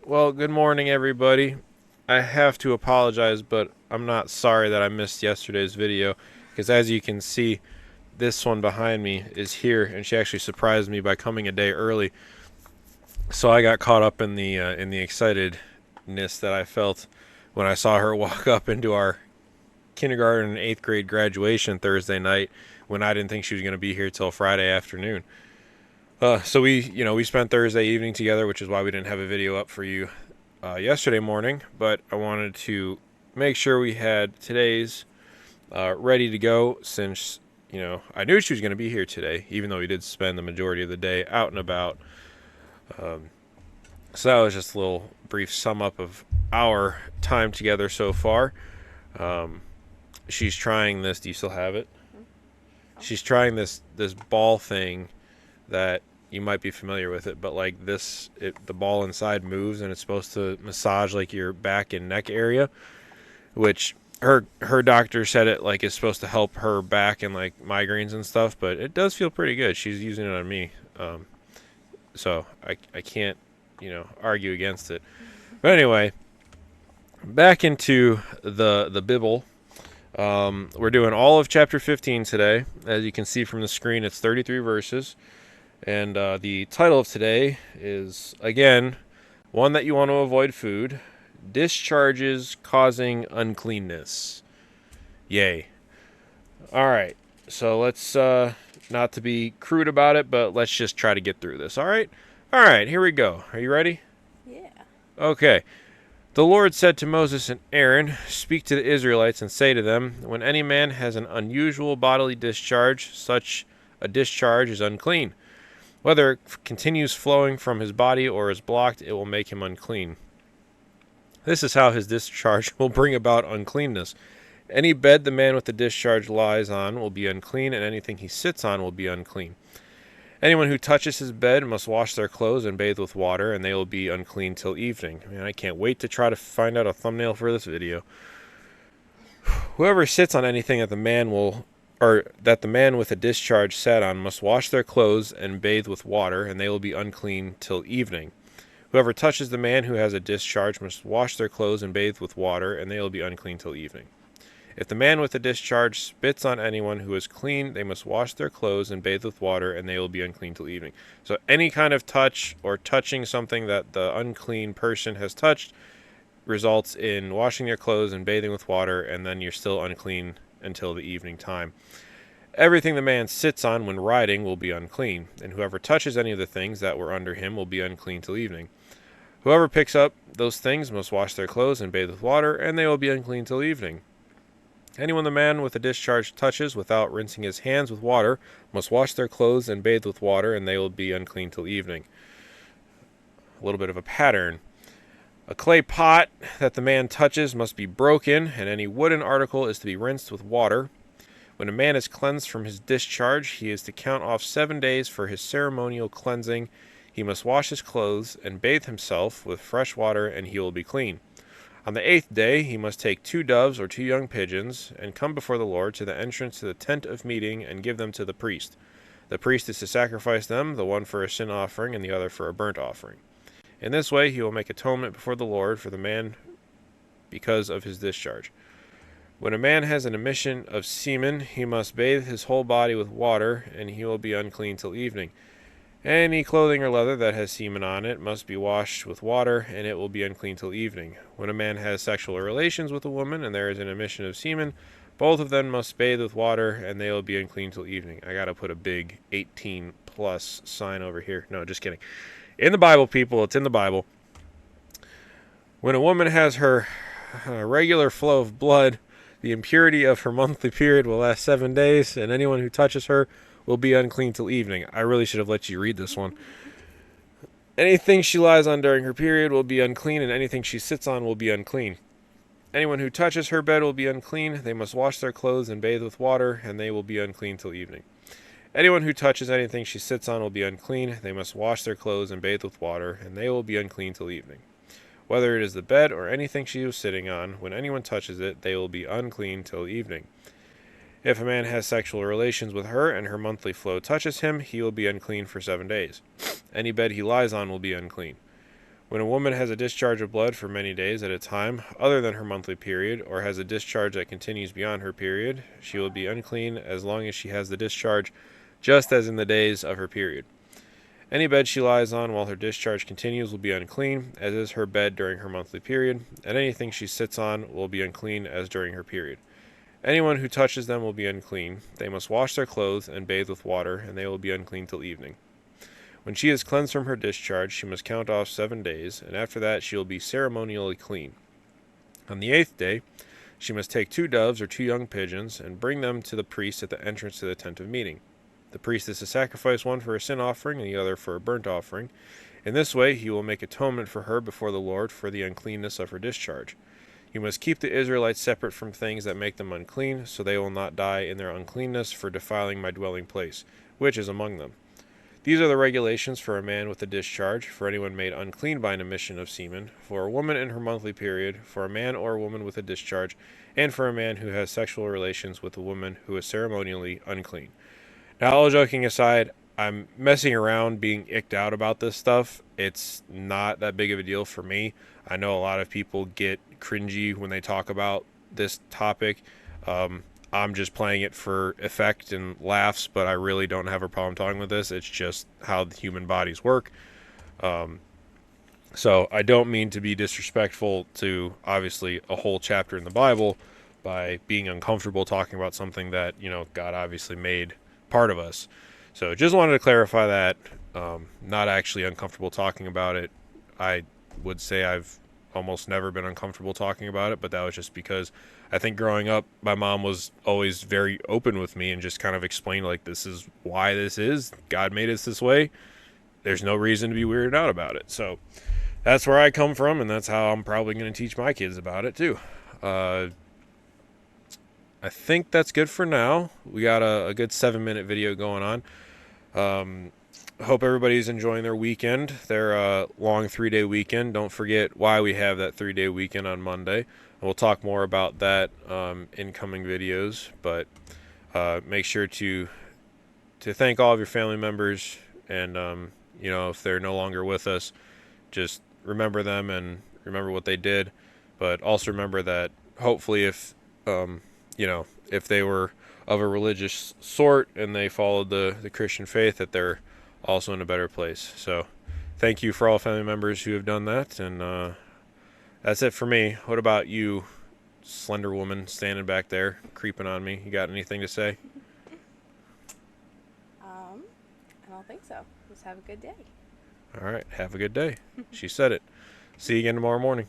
Well, good morning, everybody. I have to apologize, but I'm not sorry that I missed yesterday's video because, as you can see, this one behind me is here, and she actually surprised me by coming a day early. So I got caught up in the excitedness that I felt when I saw her walk up into our kindergarten and eighth grade graduation Thursday night when I didn't think she was going to be here till Friday afternoon. So we spent Thursday evening together, which is why we didn't have a video up for you yesterday morning. But I wanted to make sure we had today's ready to go since I knew she was going to be here today, even though we did spend the majority of the day out and about. So that was just a little brief sum up of our time together so far. Um, she's trying this. Do you still have it? She's trying this ball thing that you might be familiar with it, but like the ball inside moves and it's supposed to massage like your back and neck area, which her doctor said it like it's supposed to help her back and like migraines and stuff, but it does feel pretty good. She's using it on me, so I can't argue against it. But anyway, back into the Bible. We're doing all of chapter 15 today. As you can see from the screen, it's 33 verses. And the title of today is, again, one that you want to avoid food. Discharges causing uncleanness. Yay. All right. So let's, not to be crude about it, but let's just try to get through this. All right? All right, here we go. Are you ready? Yeah. Okay. The Lord said to Moses and Aaron, "Speak to the Israelites and say to them, when any man has an unusual bodily discharge, such a discharge is unclean. Whether it continues flowing from his body or is blocked, it will make him unclean. This is how his discharge will bring about uncleanness. Any bed the man with the discharge lies on will be unclean, and anything he sits on will be unclean. Anyone who touches his bed must wash their clothes and bathe with water, and they will be unclean till evening." Man, I can't wait to try to find out a thumbnail for this video. "Whoever sits on anything that the man with a discharge sat on must wash their clothes and bathe with water, and they will be unclean till evening. Whoever touches the man who has a discharge must wash their clothes and bathe with water, and they will be unclean till evening. If the man with a discharge spits on anyone who is clean, they must wash their clothes and bathe with water, and they will be unclean till evening." So any kind of touch or touching something that the unclean person has touched results in washing your clothes and bathing with water, and then you're still unclean until the evening time. Everything the man sits on when riding will be unclean, and whoever touches any of the things that were under him will be unclean till evening. Whoever picks up those things must wash their clothes and bathe with water, and they will be unclean till evening. Anyone the man with a discharge touches without rinsing his hands with water must wash their clothes and bathe with water, and they will be unclean till evening. A little bit of a pattern. A clay pot that the man touches must be broken, and any wooden article is to be rinsed with water. When a man is cleansed from his discharge, he is to count off 7 days for his ceremonial cleansing. He must wash his clothes and bathe himself with fresh water, and he will be clean. On the 8th day he must take 2 doves or 2 young pigeons, and come before the Lord to the entrance to the tent of meeting, and give them to the priest. The priest is to sacrifice them, the one for a sin offering and the other for a burnt offering. In this way he will make atonement before the Lord for the man because of his discharge. When a man has an emission of semen, he must bathe his whole body with water, and he will be unclean till evening. Any clothing or leather that has semen on it must be washed with water, and it will be unclean till evening. When a man has sexual relations with a woman, and there is an emission of semen, both of them must bathe with water, and they will be unclean till evening. I gotta put a big 18 plus sign over here. No, just kidding. In the Bible, people, it's in the Bible. When a woman has her regular flow of blood, the impurity of her monthly period will last 7 days, and anyone who touches her will be unclean till evening. I really should have let you read this one. Anything she lies on during her period will be unclean, and anything she sits on will be unclean. Anyone who touches her bed will be unclean. They must wash their clothes and bathe with water, and they will be unclean till evening. Anyone who touches anything she sits on will be unclean. They must wash their clothes and bathe with water, and they will be unclean till evening. Whether it is the bed or anything she was sitting on, when anyone touches it, they will be unclean till evening. If a man has sexual relations with her and her monthly flow touches him, he will be unclean for 7 days. Any bed he lies on will be unclean. When a woman has a discharge of blood for many days at a time, other than her monthly period, or has a discharge that continues beyond her period, she will be unclean as long as she has the discharge, just as in the days of her period. Any bed she lies on while her discharge continues will be unclean, as is her bed during her monthly period, and anything she sits on will be unclean as during her period. Anyone who touches them will be unclean. They must wash their clothes and bathe with water, and they will be unclean till evening. When she is cleansed from her discharge, she must count off 7 days, and after that she will be ceremonially clean. On the 8th day, she must take 2 doves or 2 young pigeons, and bring them to the priest at the entrance to the tent of meeting. The priest is to sacrifice one for a sin offering and the other for a burnt offering. In this way he will make atonement for her before the Lord for the uncleanness of her discharge. You must keep the Israelites separate from things that make them unclean, so they will not die in their uncleanness for defiling my dwelling place, which is among them. These are the regulations for a man with a discharge, for anyone made unclean by an emission of semen, for a woman in her monthly period, for a man or a woman with a discharge, and for a man who has sexual relations with a woman who is ceremonially unclean. Now, all joking aside, I'm messing around being icked out about this stuff. It's not that big of a deal for me. I know a lot of people get cringy when they talk about this topic. I'm just playing it for effect and laughs, but I really don't have a problem talking with this. It's just how the human bodies work. So I don't mean to be disrespectful to, obviously, a whole chapter in the Bible by being uncomfortable talking about something that, God obviously made part of us. So just wanted to clarify that. Not actually uncomfortable talking about it. I would say I've almost never been uncomfortable talking about it, but that was just because I think growing up, my mom was always very open with me and just kind of explained, like, this is why this is. God made us this way. There's no reason to be weirded out about it. So that's where I come from, and that's how I'm probably going to teach my kids about it too. I think that's good for now. We got a good 7-minute video going on. Hope everybody's enjoying their weekend, their long 3-day weekend. Don't forget why we have that 3-day weekend on Monday. We'll talk more about that in coming videos, but make sure to thank all of your family members, and if they're no longer with us, just remember them and remember what they did, but also remember that hopefully if they were of a religious sort and they followed the Christian faith, that they're also in a better place. So thank you for all family members who have done that, and that's it for me. What about you, slender woman standing back there creeping on me? You got anything to say? I don't think so. Just have a good day. All right, have a good day. She said it. See you again tomorrow morning.